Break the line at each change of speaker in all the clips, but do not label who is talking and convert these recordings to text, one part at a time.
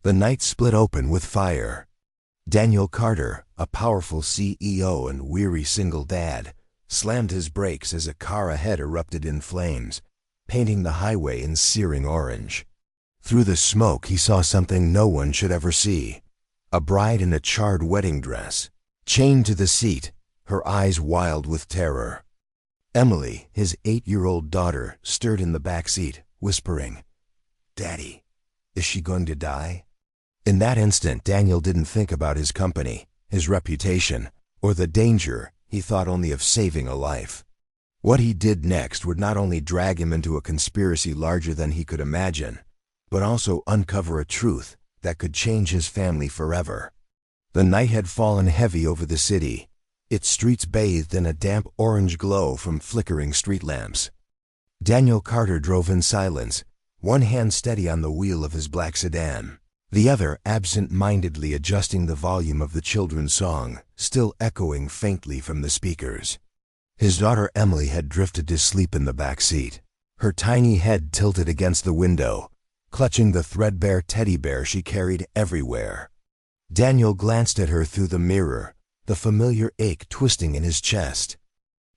The night split open with fire. Daniel Carter, a powerful CEO and weary single dad, slammed his brakes as a car ahead erupted in flames, painting the highway in searing orange. Through the smoke he saw something no one should ever see. A bride in a charred wedding dress, chained to the seat, her eyes wild with terror. Emily, his 8-year-old daughter, stirred in the back seat, whispering, "Daddy, is she going to die?" In that instant, Daniel didn't think about his company, his reputation, or the danger. He thought only of saving a life. What he did next would not only drag him into a conspiracy larger than he could imagine, but also uncover a truth that could change his family forever. The night had fallen heavy over the city, its streets bathed in a damp orange glow from flickering street lamps. Daniel Carter drove in silence, one hand steady on the wheel of his black sedan, the other absent-mindedly adjusting the volume of the children's song, still echoing faintly from the speakers. His daughter Emily had drifted to sleep in the back seat, her tiny head tilted against the window, clutching the threadbare teddy bear she carried everywhere. Daniel glanced at her through the mirror, the familiar ache twisting in his chest.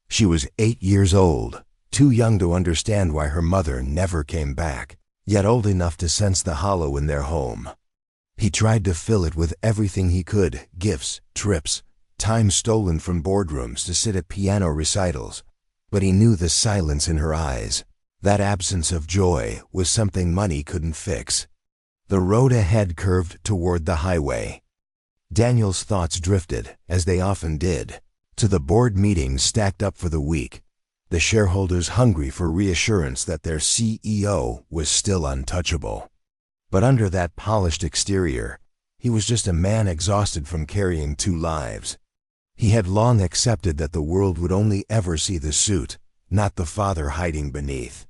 She was 8 years old, too young to understand why her mother never came back, yet old enough to sense the hollow in their home. He tried to fill it with everything he could: gifts, trips, time stolen from boardrooms to sit at piano recitals, but he knew the silence in her eyes. That absence of joy was something money couldn't fix. The road ahead curved toward the highway. Daniel's thoughts drifted, as they often did, to the board meetings stacked up for the week, the shareholders hungry for reassurance that their CEO was still untouchable. But under that polished exterior, he was just a man exhausted from carrying 2 lives. He had long accepted that the world would only ever see the suit, not the father hiding beneath.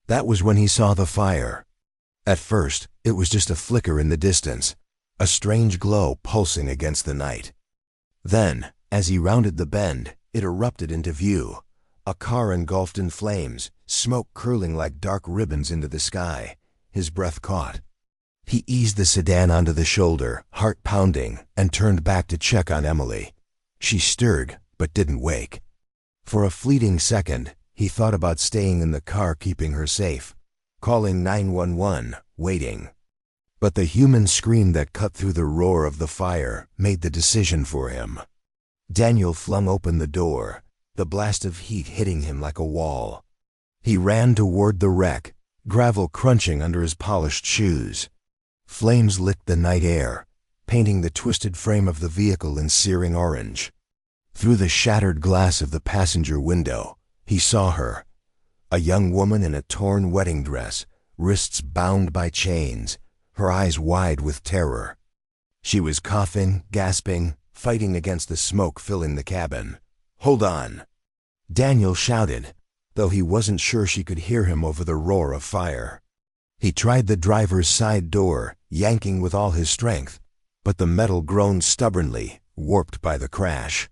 That was when he saw the fire. At first, it was just a flicker in the distance, a strange glow pulsing against the night. Then, as he rounded the bend, it erupted into view, a car engulfed in flames, smoke curling like dark ribbons into the sky. His breath caught. He eased the sedan onto the shoulder, heart pounding, and turned back to check on Emily. She stirred, but didn't wake. For a fleeting second, he thought about staying in the car, keeping her safe, calling 911, waiting. But the human scream that cut through the roar of the fire made the decision for him. Daniel flung open the door, the blast of heat hitting him like a wall. He ran toward the wreck, gravel crunching under his polished shoes. Flames licked the night air, painting the twisted frame of the vehicle in searing orange. Through the shattered glass of the passenger window, he saw her, a young woman in a torn wedding dress, wrists bound by chains, her eyes wide with terror. She was coughing, gasping, fighting against the smoke filling the cabin. "Hold on!" Daniel shouted, though he wasn't sure she could hear him over the roar of fire. He tried the driver's side door, yanking with all his strength, but the metal groaned stubbornly, warped by the crash.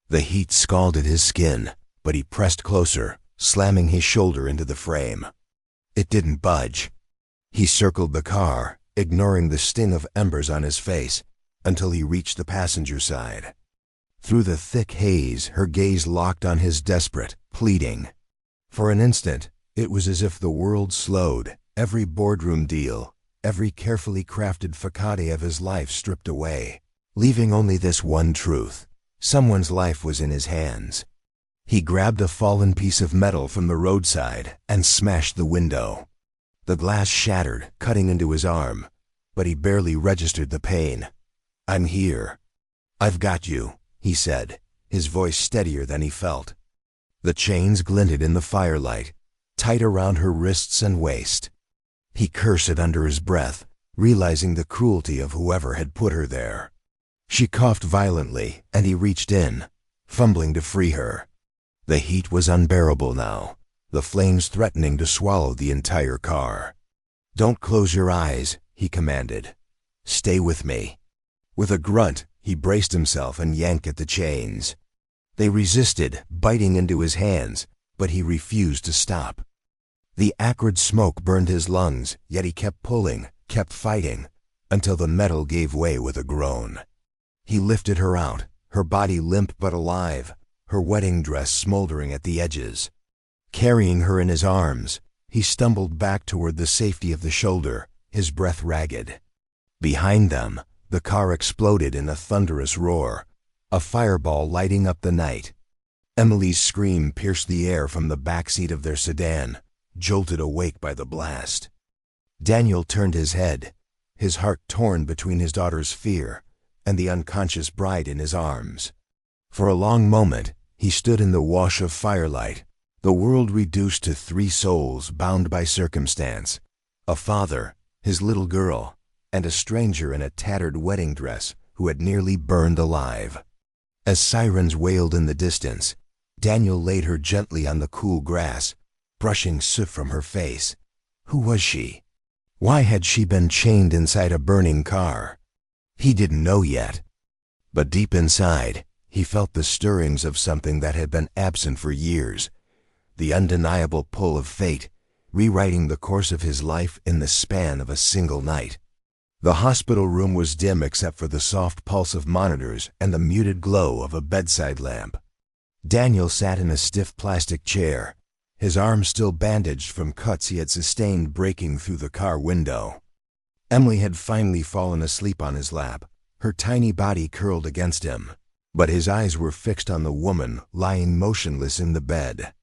The heat scalded his skin, but he pressed closer, slamming his shoulder into the frame. It didn't budge. He circled the car, ignoring the sting of embers on his face, until he reached the passenger side. Through the thick haze, her gaze locked on his, desperate, pleading. For an instant, it was as if the world slowed, every boardroom deal, every carefully crafted facade of his life stripped away, leaving only this one truth: someone's life was in his hands. He grabbed a fallen piece of metal from the roadside and smashed the window. The glass shattered, cutting into his arm, but he barely registered the pain. "I'm here. I've got you," he said, his voice steadier than he felt. The chains glinted in the firelight, tight around her wrists and waist. He cursed under his breath, realizing the cruelty of whoever had put her there. She coughed violently, and he reached in, fumbling to free her. The heat was unbearable now, the flames threatening to swallow the entire car. "Don't close your eyes," he commanded. "Stay with me." With a grunt, he braced himself and yanked at the chains. They resisted, biting into his hands, but he refused to stop. The acrid smoke burned his lungs, yet he kept pulling, kept fighting, until the metal gave way with a groan. He lifted her out, her body limp but alive, her wedding dress smoldering at the edges. Carrying her in his arms, he stumbled back toward the safety of the shoulder, his breath ragged. Behind them, the car exploded in a thunderous roar, a fireball lighting up the night. Emily's scream pierced the air from the back seat of their sedan, jolted awake by the blast. Daniel turned his head, his heart torn between his daughter's fear and the unconscious bride in his arms. For a long moment, he stood in the wash of firelight, the world reduced to three souls bound by circumstance: a father, his little girl, and a stranger in a tattered wedding dress who had nearly burned alive. As sirens wailed in the distance, Daniel laid her gently on the cool grass, brushing soot from her face. Who was she? Why had she been chained inside a burning car? He didn't know yet. But deep inside, he felt the stirrings of something that had been absent for years, the undeniable pull of fate, rewriting the course of his life in the span of a single night. The hospital room was dim except for the soft pulse of monitors and the muted glow of a bedside lamp. Daniel sat in a stiff plastic chair, his arms still bandaged from cuts he had sustained breaking through the car window. Emily had finally fallen asleep on his lap, her tiny body curled against him, but his eyes were fixed on the woman lying motionless in the bed.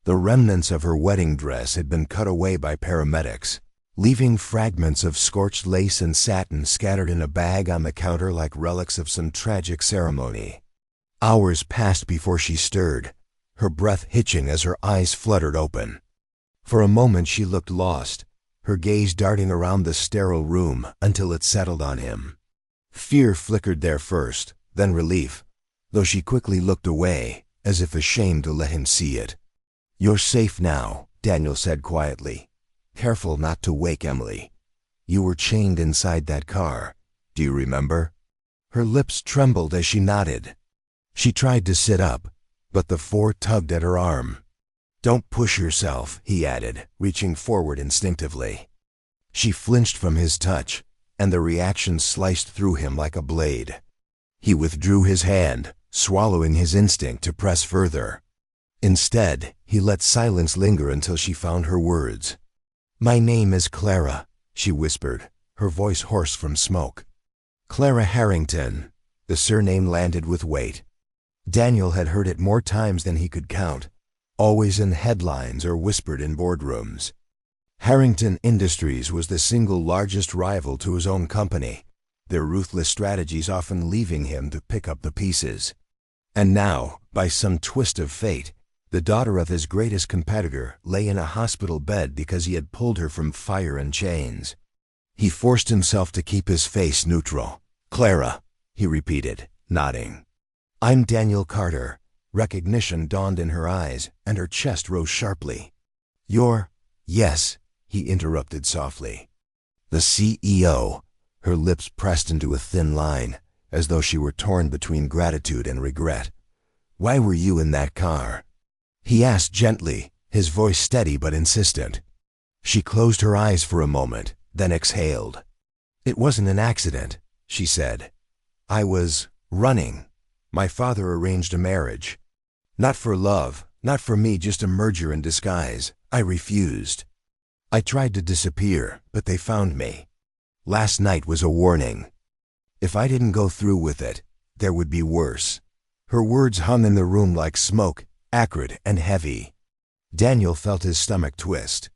The remnants of her wedding dress had been cut away by paramedics, leaving fragments of scorched lace and satin scattered in a bag on the counter like relics of some tragic ceremony. Hours passed before she stirred, her breath hitching as her eyes fluttered open. For a moment she looked lost, her gaze darting around the sterile room until it settled on him. Fear flickered there first, then relief, though she quickly looked away, as if ashamed to let him see it. "You're safe now," Daniel said quietly. "Careful not to wake Emily. You were chained inside that car. Do you remember?" Her lips trembled as she nodded. She tried to sit up, but the four tugged at her arm. "Don't push yourself," he added, reaching forward instinctively. She flinched from his touch, and the reaction sliced through him like a blade. He withdrew his hand, swallowing his instinct to press further. Instead, he let silence linger until she found her words. "My name is Clara," she whispered, her voice hoarse from smoke. "Clara Harrington." The surname landed with weight. Daniel had heard it more times than he could count, always in headlines or whispered in boardrooms. Harrington Industries was the single largest rival to his own company, their ruthless strategies often leaving him to pick up the pieces. And now, by some twist of fate, the daughter of his greatest competitor lay in a hospital bed because he had pulled her from fire and chains. He forced himself to keep his face neutral. "Clara," he repeated, nodding. "I'm Daniel Carter." Recognition dawned in her eyes, and her chest rose sharply. "You're—" "Yes," he interrupted softly. "The CEO." Her lips pressed into a thin line, as though she were torn between gratitude and regret. "Why were you in that car?" he asked gently, his voice steady but insistent. She closed her eyes for a moment, then exhaled. "It wasn't an accident," she said. "I was running. My father arranged a marriage. Not for love, not for me, just a merger in disguise. I refused. I tried to disappear, but they found me. Last night was a warning. If I didn't go through with it, there would be worse." Her words hung in the room like smoke, acrid and heavy. Daniel felt his stomach twist.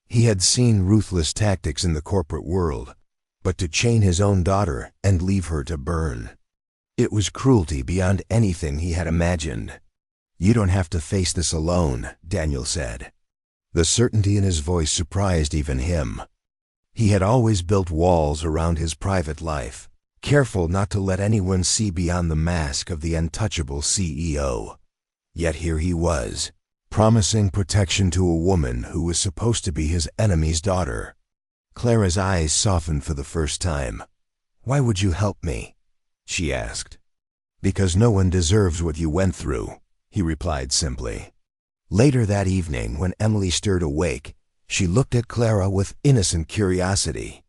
He had seen ruthless tactics in the corporate world, but to chain his own daughter and leave her to burn. It was cruelty beyond anything he had imagined. "You don't have to face this alone," Daniel said. The certainty in his voice surprised even him. He had always built walls around his private life, careful not to let anyone see beyond the mask of the untouchable CEO. Yet here he was, promising protection to a woman who was supposed to be his enemy's daughter. Clara's eyes softened for the first time. "Why would you help me?" she asked. "Because no one deserves what you went through," he replied simply. Later that evening, when Emily stirred awake, she looked at Clara with innocent curiosity.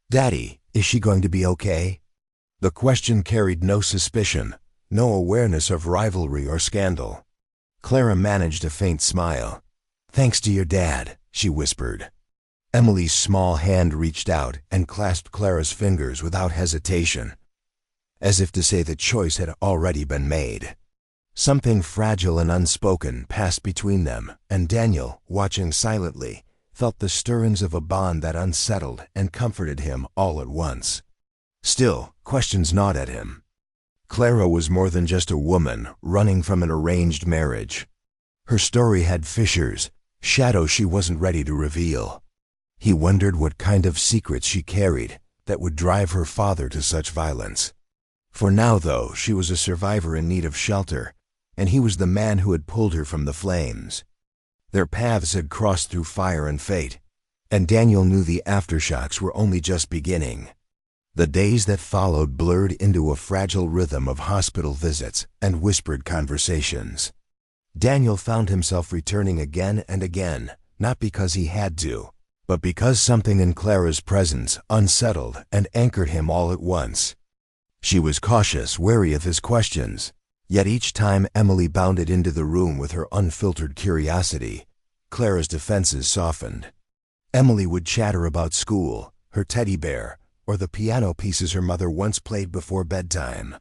"Daddy, Is she going to be okay? The question carried no suspicion, no awareness of rivalry or scandal. Clara managed a faint smile. "Thanks to your dad," she whispered. Emily's small hand reached out and clasped Clara's fingers without hesitation, as if to say the choice had already been made. Something fragile and unspoken passed between them, and Daniel, watching silently, felt the stirrings of a bond that unsettled and comforted him all at once. Still, questions gnawed at him. Clara was more than just a woman running from an arranged marriage. Her story had fissures, shadows she wasn't ready to reveal. He wondered what kind of secrets she carried that would drive her father to such violence. For now, though, she was a survivor in need of shelter, and he was the man who had pulled her from the flames. Their paths had crossed through fire and fate, and Daniel knew the aftershocks were only just beginning. The days that followed blurred into a fragile rhythm of hospital visits and whispered conversations. Daniel found himself returning again and again, not because he had to, but because something in Clara's presence unsettled and anchored him all at once. She was cautious, wary of his questions, yet each time Emily bounded into the room with her unfiltered curiosity, Clara's defenses softened. Emily would chatter about school, her teddy bear, or the piano pieces her mother once played before bedtime.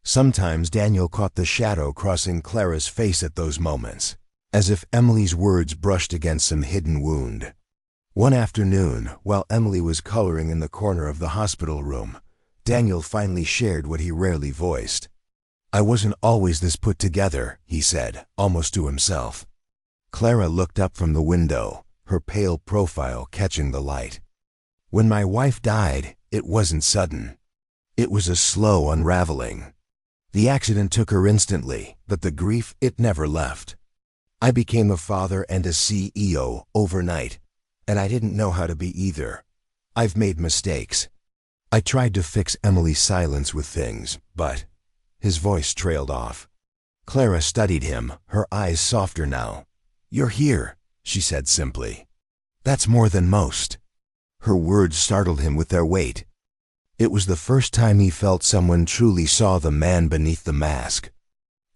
Sometimes Daniel caught the shadow crossing Clara's face at those moments, as if Emily's words brushed against some hidden wound. One afternoon, while Emily was coloring in the corner of the hospital room, Daniel finally shared what he rarely voiced. "I wasn't always this put together," he said, almost to himself. Clara looked up from the window, her pale profile catching the light. "When my wife died, it wasn't sudden. It was a slow unraveling. The accident took her instantly, but the grief, it never left. I became a father and a CEO overnight, and I didn't know how to be either. I've made mistakes." I tried to fix Emily's silence with things, but his voice trailed off. Clara studied him, her eyes softer now. "You're here," she said simply. "That's more than most." Her words startled him with their weight. It was the first time he felt someone truly saw the man beneath the mask.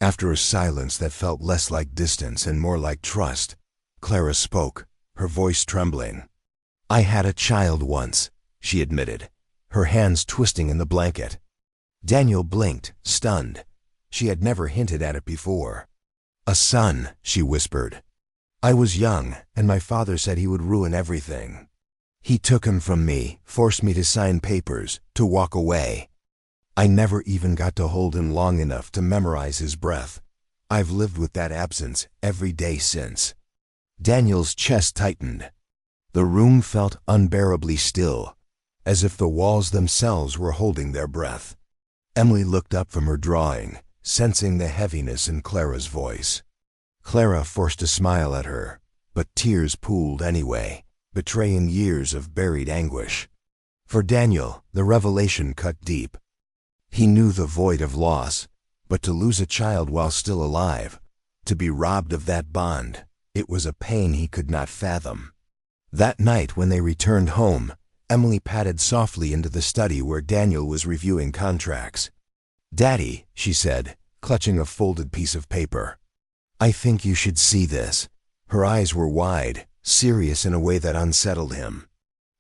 After a silence that felt less like distance and more like trust, Clara spoke, her voice trembling. "I had a child once," she admitted, her hands twisting in the blanket. Daniel blinked, stunned. She had never hinted at it before. "A son," she whispered. "I was young, and my father said he would ruin everything. He took him from me, forced me to sign papers, to walk away. I never even got to hold him long enough to memorize his breath. I've lived with that absence every day since." Daniel's chest tightened. The room felt unbearably still, as if the walls themselves were holding their breath. Emily looked up from her drawing, sensing the heaviness in Clara's voice. Clara forced a smile at her, but tears pooled anyway, betraying years of buried anguish. For Daniel, the revelation cut deep. He knew the void of loss, but to lose a child while still alive, to be robbed of that bond, it was a pain he could not fathom. That night when they returned home, Emily padded softly into the study where Daniel was reviewing contracts. "Daddy," she said, clutching a folded piece of paper. "I think you should see this." Her eyes were wide, serious in a way that unsettled him.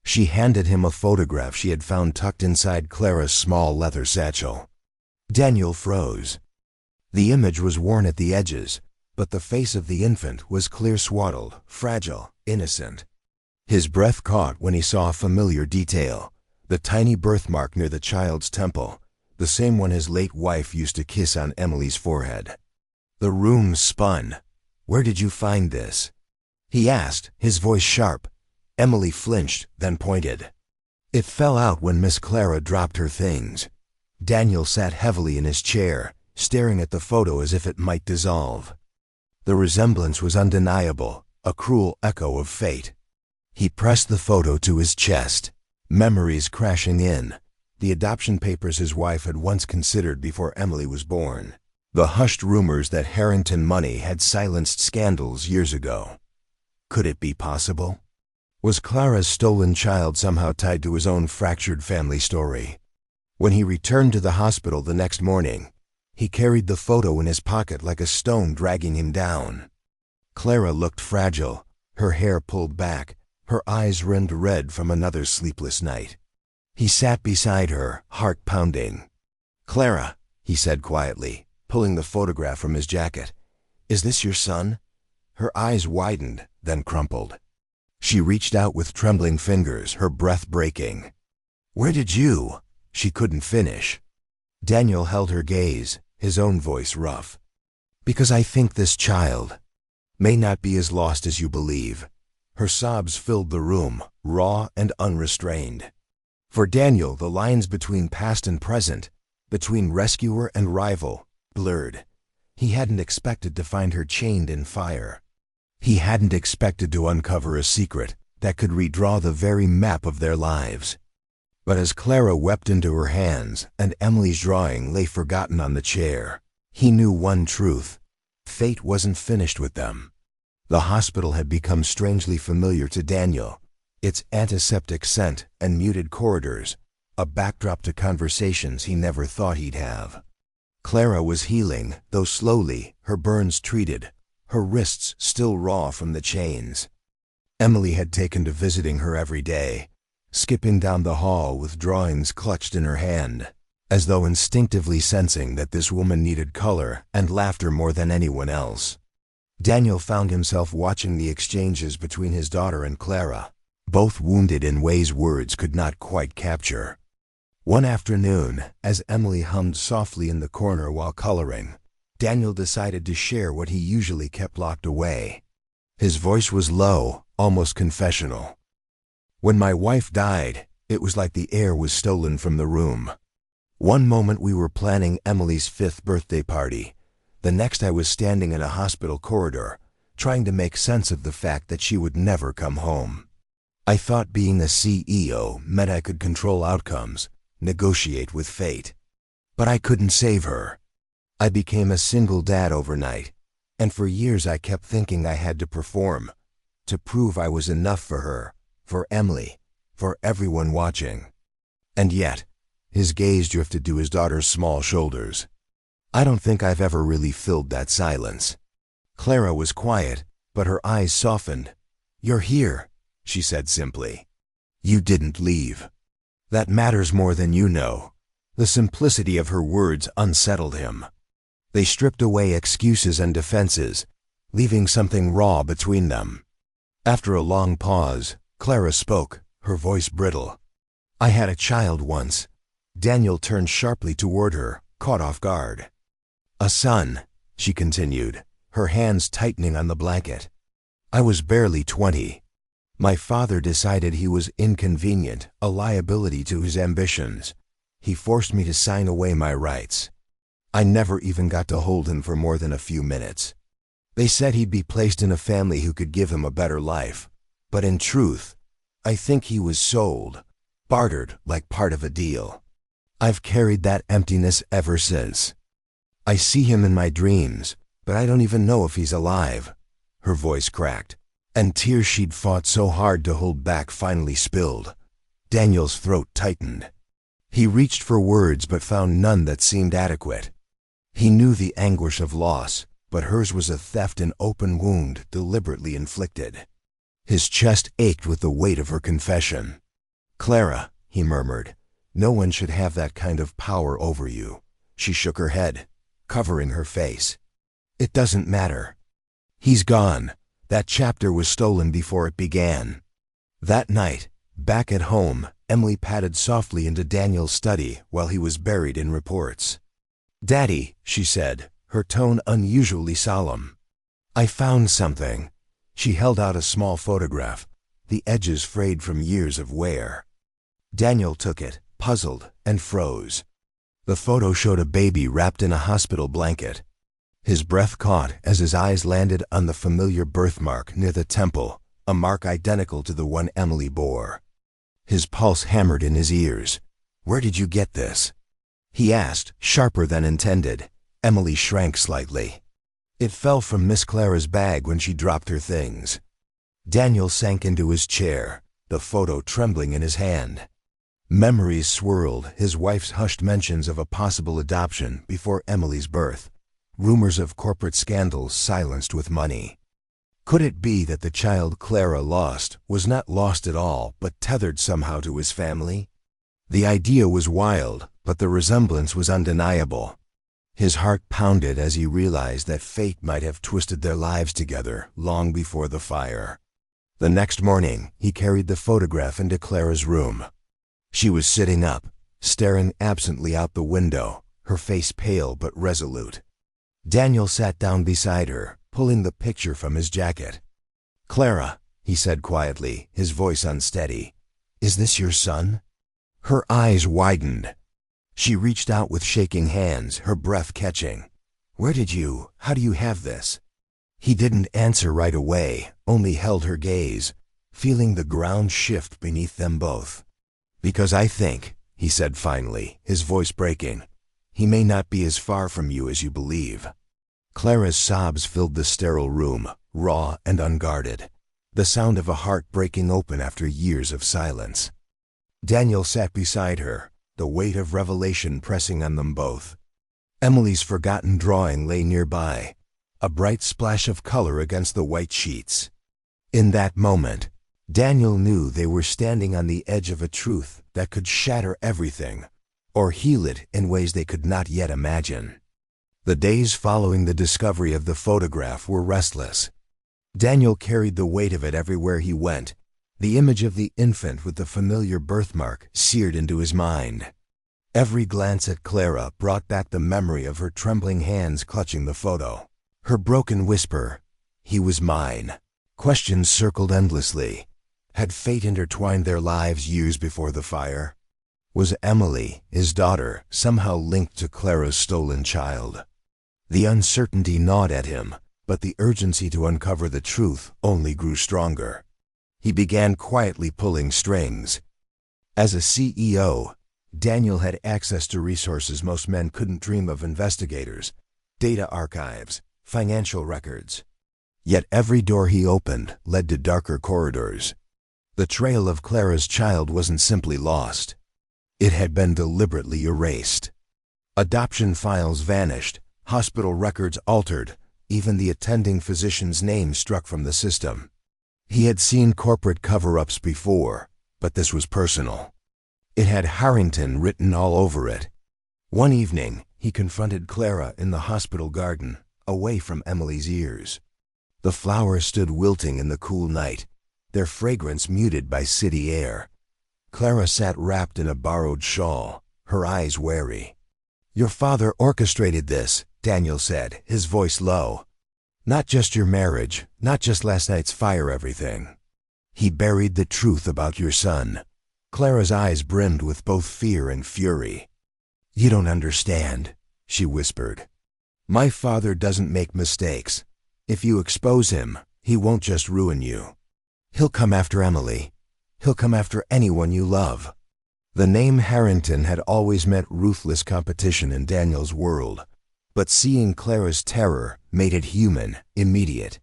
She handed him a photograph she had found tucked inside Clara's small leather satchel. Daniel froze. The image was worn at the edges, but the face of the infant was clear-swaddled, fragile, innocent. His breath caught when he saw a familiar detail, the tiny birthmark near the child's temple, the same one his late wife used to kiss on Emily's forehead. The room spun. "Where did you find this?" he asked, his voice sharp. Emily flinched, then pointed. "It fell out when Miss Clara dropped her things." Daniel sat heavily in his chair, staring at the photo as if it might dissolve. The resemblance was undeniable, a cruel echo of fate. He pressed the photo to his chest, memories crashing in, the adoption papers his wife had once considered before Emily was born, the hushed rumors that Harrington money had silenced scandals years ago. Could it be possible? Was Clara's stolen child somehow tied to his own fractured family story? When he returned to the hospital the next morning, he carried the photo in his pocket like a stone dragging him down. Clara looked fragile, her hair pulled back, her eyes rimmed red from another sleepless night. He sat beside her, heart pounding. "Clara," he said quietly, pulling the photograph from his jacket, "is this your son?" Her eyes widened, then crumpled. She reached out with trembling fingers, her breath breaking. "Where did you?" She couldn't finish. Daniel held her gaze, his own voice rough. "Because I think this child may not be as lost as you believe." Her sobs filled the room, raw and unrestrained. For Daniel, the lines between past and present, between rescuer and rival, blurred. He hadn't expected to find her chained in fire. He hadn't expected to uncover a secret that could redraw the very map of their lives. But as Clara wept into her hands and Emily's drawing lay forgotten on the chair, he knew one truth. Fate wasn't finished with them. The hospital had become strangely familiar to Daniel, its antiseptic scent and muted corridors, a backdrop to conversations he never thought he'd have. Clara was healing, though slowly, her burns treated, her wrists still raw from the chains. Emily had taken to visiting her every day, skipping down the hall with drawings clutched in her hand, as though instinctively sensing that this woman needed color and laughter more than anyone else. Daniel found himself watching the exchanges between his daughter and Clara, both wounded in ways words could not quite capture. One afternoon, as Emily hummed softly in the corner while coloring, Daniel decided to share what he usually kept locked away. His voice was low, almost confessional. "When my wife died, it was like the air was stolen from the room. One moment we were planning Emily's 5th birthday party. The next I was standing in a hospital corridor, trying to make sense of the fact that she would never come home. I thought being a CEO meant I could control outcomes, negotiate with fate. But I couldn't save her. I became a single dad overnight, and for years I kept thinking I had to perform, to prove I was enough for her, for Emily, for everyone watching." And yet, his gaze drifted to his daughter's small shoulders. "I don't think I've ever really filled that silence." Clara was quiet, but her eyes softened. "You're here," she said simply. "You didn't leave. That matters more than you know." The simplicity of her words unsettled him. They stripped away excuses and defenses, leaving something raw between them. After a long pause, Clara spoke, her voice brittle. "I had a child once." Daniel turned sharply toward her, caught off guard. "A son," she continued, her hands tightening on the blanket. "I was barely 20. My father decided he was inconvenient, a liability to his ambitions. He forced me to sign away my rights. I never even got to hold him for more than a few minutes. They said he'd be placed in a family who could give him a better life. But in truth, I think he was sold, bartered like part of a deal. I've carried that emptiness ever since. I see him in my dreams, but I don't even know if he's alive." Her voice cracked, and tears she'd fought so hard to hold back finally spilled. Daniel's throat tightened. He reached for words but found none that seemed adequate. He knew the anguish of loss, but hers was a theft and open wound deliberately inflicted. His chest ached with the weight of her confession. "Clara," he murmured, "no one should have that kind of power over you." She shook her head, covering her face. "It doesn't matter. He's gone. That chapter was stolen before it began." That night, back at home, Emily padded softly into Daniel's study while he was buried in reports. "Daddy," she said, her tone unusually solemn, "I found something." She held out a small photograph, the edges frayed from years of wear. Daniel took it, puzzled, and froze. The photo showed a baby wrapped in a hospital blanket. His breath caught as his eyes landed on the familiar birthmark near the temple, a mark identical to the one Emily bore. His pulse hammered in his ears. "Where did you get this?" he asked, sharper than intended. Emily shrank slightly. "It fell from Miss Clara's bag when she dropped her things." Daniel sank into his chair, the photo trembling in his hand. Memories swirled, his wife's hushed mentions of a possible adoption before Emily's birth, rumors of corporate scandals silenced with money. Could it be that the child Clara lost was not lost at all, but tethered somehow to his family? The idea was wild, but the resemblance was undeniable. His heart pounded as he realized that fate might have twisted their lives together long before the fire. The next morning, he carried the photograph into Clara's room. She was sitting up, staring absently out the window, her face pale but resolute. Daniel sat down beside her, pulling the picture from his jacket. "Clara," he said quietly, his voice unsteady, "is this your son?" Her eyes widened. She reached out with shaking hands, her breath catching. How do you have this?" He didn't answer right away, only held her gaze, feeling the ground shift beneath them both. "Because I think," he said finally, his voice breaking, "he may not be as far from you as you believe." Clara's sobs filled the sterile room, raw and unguarded, the sound of a heart breaking open after years of silence. Daniel sat beside her, the weight of revelation pressing on them both. Emily's forgotten drawing lay nearby, a bright splash of color against the white sheets. In that moment, Daniel knew they were standing on the edge of a truth that could shatter everything, or heal it in ways they could not yet imagine. The days following the discovery of the photograph were restless. Daniel carried the weight of it everywhere he went, the image of the infant with the familiar birthmark seared into his mind. Every glance at Clara brought back the memory of her trembling hands clutching the photo. Her broken whisper, "He was mine." Questions circled endlessly. Had fate intertwined their lives years before the fire? Was Emily, his daughter, somehow linked to Clara's stolen child? The uncertainty gnawed at him, but the urgency to uncover the truth only grew stronger. He began quietly pulling strings. As a CEO, Daniel had access to resources most men couldn't dream of: investigators, data archives, financial records. Yet every door he opened led to darker corridors. The trail of Clara's child wasn't simply lost. It had been deliberately erased. Adoption files vanished, hospital records altered, even the attending physician's name struck from the system. He had seen corporate cover-ups before, but this was personal. It had Harrington written all over it. One evening, he confronted Clara in the hospital garden, away from Emily's ears. The flowers stood wilting in the cool night, their fragrance muted by city air. Clara sat wrapped in a borrowed shawl, her eyes wary. "Your father orchestrated this," Daniel said, his voice low. "Not just your marriage, not just last night's fire, everything. He buried the truth about your son." Clara's eyes brimmed with both fear and fury. "You don't understand," she whispered. "My father doesn't make mistakes. If you expose him, he won't just ruin you. He'll come after Emily. He'll come after anyone you love." The name Harrington had always meant ruthless competition in Daniel's world, but seeing Clara's terror made it human, immediate.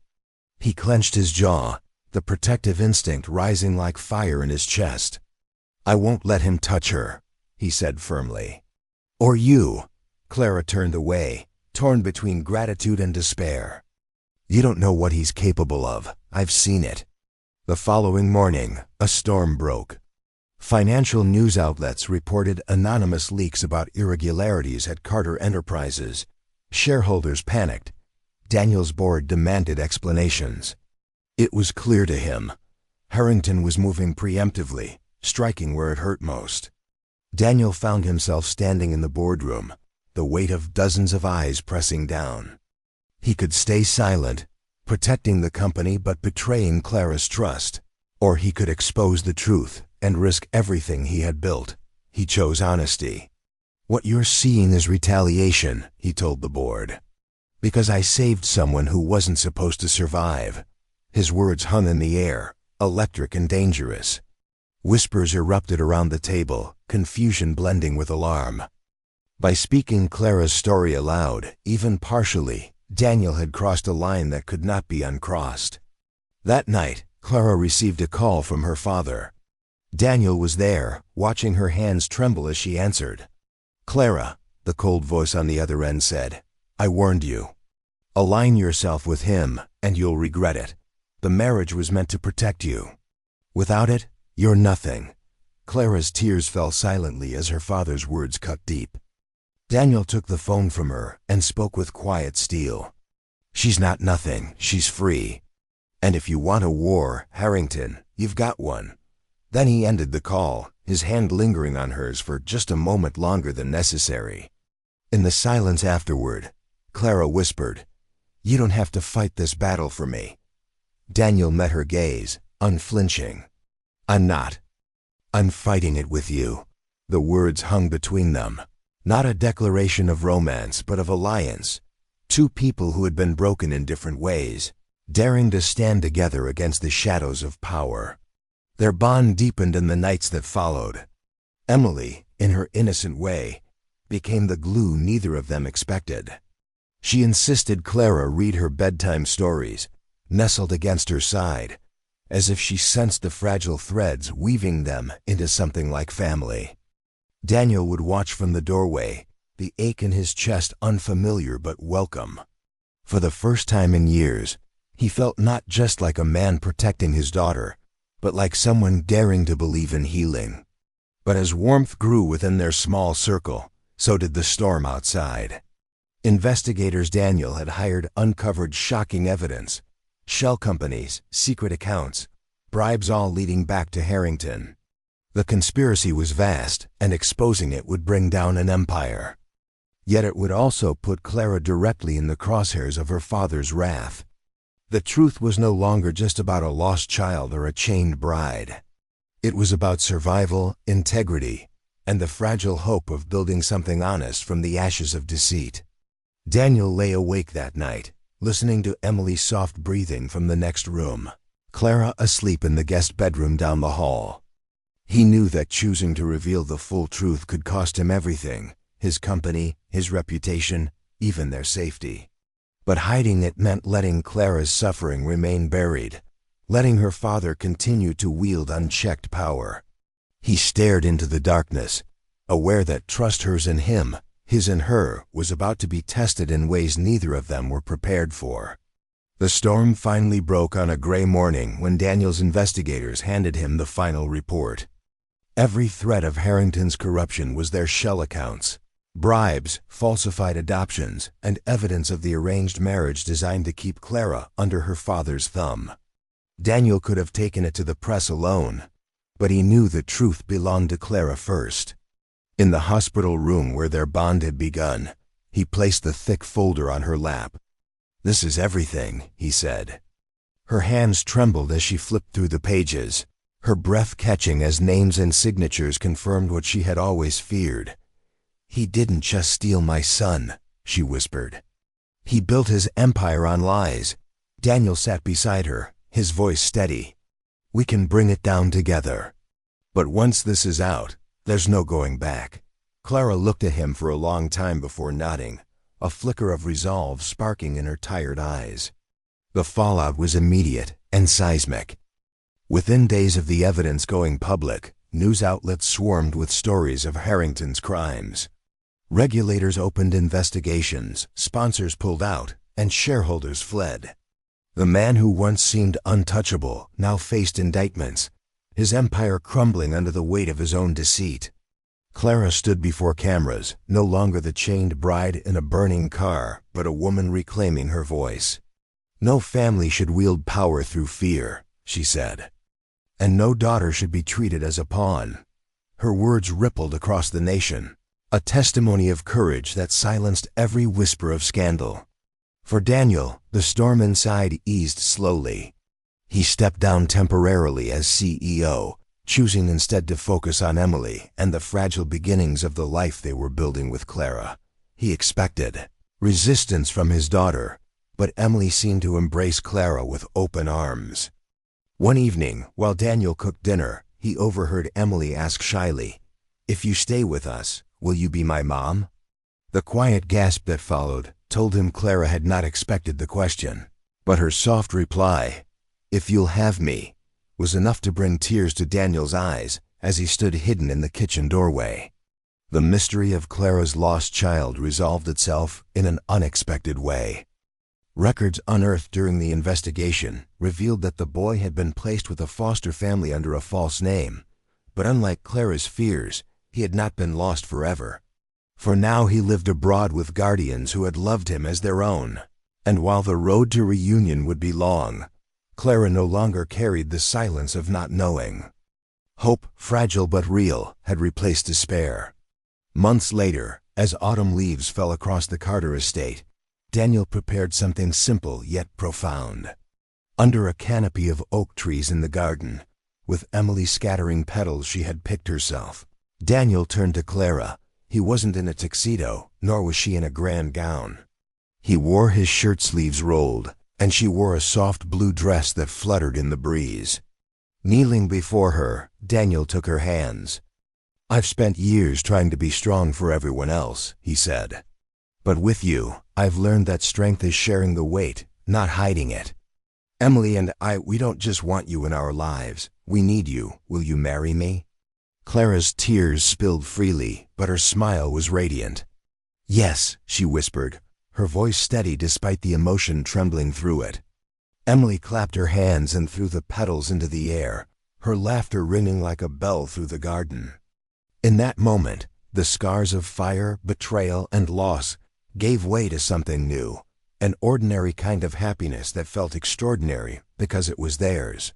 He clenched his jaw, the protective instinct rising like fire in his chest. "I won't let him touch her," he said firmly. "Or you." Clara turned away, torn between gratitude and despair. "You don't know what he's capable of. I've seen it." The following morning, a storm broke. Financial news outlets reported anonymous leaks about irregularities at Carter Enterprises. Shareholders panicked. Daniel's board demanded explanations. It was clear to him. Harrington was moving preemptively, striking where it hurt most. Daniel found himself standing in the boardroom, the weight of dozens of eyes pressing down. He could stay silent, protecting the company but betraying Clara's trust, or he could expose the truth and risk everything he had built. He chose honesty. "What you're seeing is retaliation," he told the board. "Because I saved someone who wasn't supposed to survive." His words hung in the air, electric and dangerous. Whispers erupted around the table, confusion blending with alarm. By speaking Clara's story aloud, even partially, Daniel had crossed a line that could not be uncrossed. That night, Clara received a call from her father. Daniel was there, watching her hands tremble as she answered. "Clara," the cold voice on the other end said, "I warned you. Align yourself with him, and you'll regret it. The marriage was meant to protect you. Without it, you're nothing." Clara's tears fell silently as her father's words cut deep. Daniel took the phone from her and spoke with quiet steel. "She's not nothing, she's free. And if you want a war, Harrington, you've got one." Then he ended the call, his hand lingering on hers for just a moment longer than necessary. In the silence afterward, Clara whispered, "You don't have to fight this battle for me." Daniel met her gaze, unflinching. "I'm not. I'm fighting it with you." The words hung between them. Not a declaration of romance, but of alliance. Two people who had been broken in different ways, daring to stand together against the shadows of power. Their bond deepened in the nights that followed. Emily, in her innocent way, became the glue neither of them expected. She insisted Clara read her bedtime stories, nestled against her side, as if she sensed the fragile threads weaving them into something like family. Daniel would watch from the doorway, the ache in his chest unfamiliar but welcome. For the first time in years, he felt not just like a man protecting his daughter, but like someone daring to believe in healing. But as warmth grew within their small circle, so did the storm outside. Investigators Daniel had hired uncovered shocking evidence, shell companies, secret accounts, bribes all leading back to Harrington. The conspiracy was vast, and exposing it would bring down an empire. Yet it would also put Clara directly in the crosshairs of her father's wrath. The truth was no longer just about a lost child or a chained bride. It was about survival, integrity, and the fragile hope of building something honest from the ashes of deceit. Daniel lay awake that night, listening to Emily's soft breathing from the next room, Clara asleep in the guest bedroom down the hall. He knew that choosing to reveal the full truth could cost him everything, his company, his reputation, even their safety. But hiding it meant letting Clara's suffering remain buried, letting her father continue to wield unchecked power. He stared into the darkness, aware that trust hers in him, his in her, was about to be tested in ways neither of them were prepared for. The storm finally broke on a gray morning when Daniel's investigators handed him the final report. Every thread of Harrington's corruption was their shell accounts. Bribes, falsified adoptions, and evidence of the arranged marriage designed to keep Clara under her father's thumb. Daniel could have taken it to the press alone, but he knew the truth belonged to Clara first. In the hospital room where their bond had begun, he placed the thick folder on her lap. "This is everything," he said. Her hands trembled as she flipped through the pages, her breath catching as names and signatures confirmed what she had always feared. "He didn't just steal my son," she whispered. "He built his empire on lies." Daniel sat beside her, his voice steady. "We can bring it down together. But once this is out, there's no going back." Clara looked at him for a long time before nodding, a flicker of resolve sparking in her tired eyes. The fallout was immediate and seismic. Within days of the evidence going public, news outlets swarmed with stories of Harrington's crimes. Regulators opened investigations, sponsors pulled out, and shareholders fled. The man who once seemed untouchable now faced indictments, his empire crumbling under the weight of his own deceit. Clara stood before cameras, no longer the chained bride in a burning car, but a woman reclaiming her voice. "No family should wield power through fear," she said. "And no daughter should be treated as a pawn." Her words rippled across the nation, a testimony of courage that silenced every whisper of scandal. For Daniel, the storm inside eased slowly. He stepped down temporarily as CEO, choosing instead to focus on Emily and the fragile beginnings of the life they were building with Clara. He expected resistance from his daughter, but Emily seemed to embrace Clara with open arms. One evening, while Daniel cooked dinner, he overheard Emily ask shyly, "If you stay with us, will you be my mom?" The quiet gasp that followed told him Clara had not expected the question, but her soft reply, "If you'll have me," was enough to bring tears to Daniel's eyes as he stood hidden in the kitchen doorway. The mystery of Clara's lost child resolved itself in an unexpected way. Records unearthed during the investigation revealed that the boy had been placed with a foster family under a false name, but unlike Clara's fears, he had not been lost forever. For now he lived abroad with guardians who had loved him as their own. And while the road to reunion would be long, Clara no longer carried the silence of not knowing. Hope, fragile but real, had replaced despair. Months later, as autumn leaves fell across the Carter estate, Daniel prepared something simple yet profound. Under a canopy of oak trees in the garden, with Emily scattering petals she had picked herself, Daniel turned to Clara. He wasn't in a tuxedo, nor was she in a grand gown. He wore his shirt sleeves rolled, and she wore a soft blue dress that fluttered in the breeze. Kneeling before her, Daniel took her hands. "I've spent years trying to be strong for everyone else," he said. "But with you, I've learned that strength is sharing the weight, not hiding it. Emily and I, we don't just want you in our lives. We need you. Will you marry me?" Clara's tears spilled freely, but her smile was radiant. "Yes," she whispered, her voice steady despite the emotion trembling through it. Emily clapped her hands and threw the petals into the air, her laughter ringing like a bell through the garden. In that moment, the scars of fire, betrayal, and loss gave way to something new, an ordinary kind of happiness that felt extraordinary because it was theirs.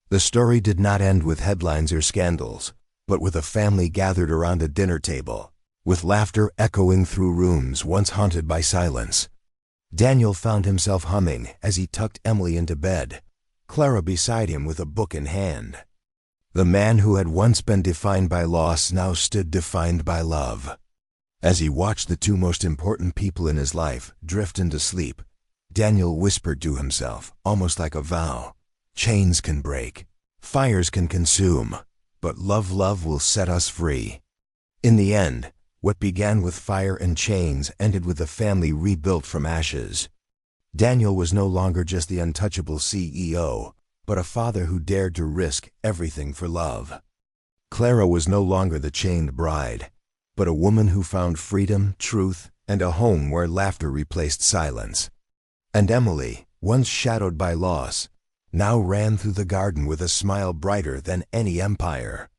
The story did not end with headlines or scandals, but with a family gathered around a dinner table, with laughter echoing through rooms once haunted by silence. Daniel found himself humming as he tucked Emily into bed, Clara beside him with a book in hand. The man who had once been defined by loss now stood defined by love. As he watched the two most important people in his life drift into sleep, Daniel whispered to himself, almost like a vow, "Chains can break, fires can consume, but love will set us free." In the end, what began with fire and chains ended with a family rebuilt from ashes. Daniel was no longer just the untouchable CEO, but a father who dared to risk everything for love. Clara was no longer the chained bride, but a woman who found freedom, truth, and a home where laughter replaced silence. And Emily, once shadowed by loss, now ran through the garden with a smile brighter than any empire.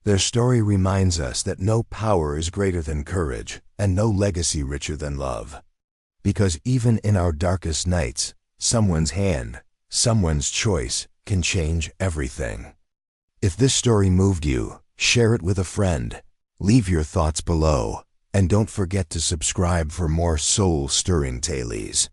Their story reminds us that no power is greater than courage, and no legacy richer than love. Because even in our darkest nights, someone's hand, someone's choice, can change everything. If this story moved you, share it with a friend. Leave your thoughts below, and don't forget to subscribe for more soul-stirring tales.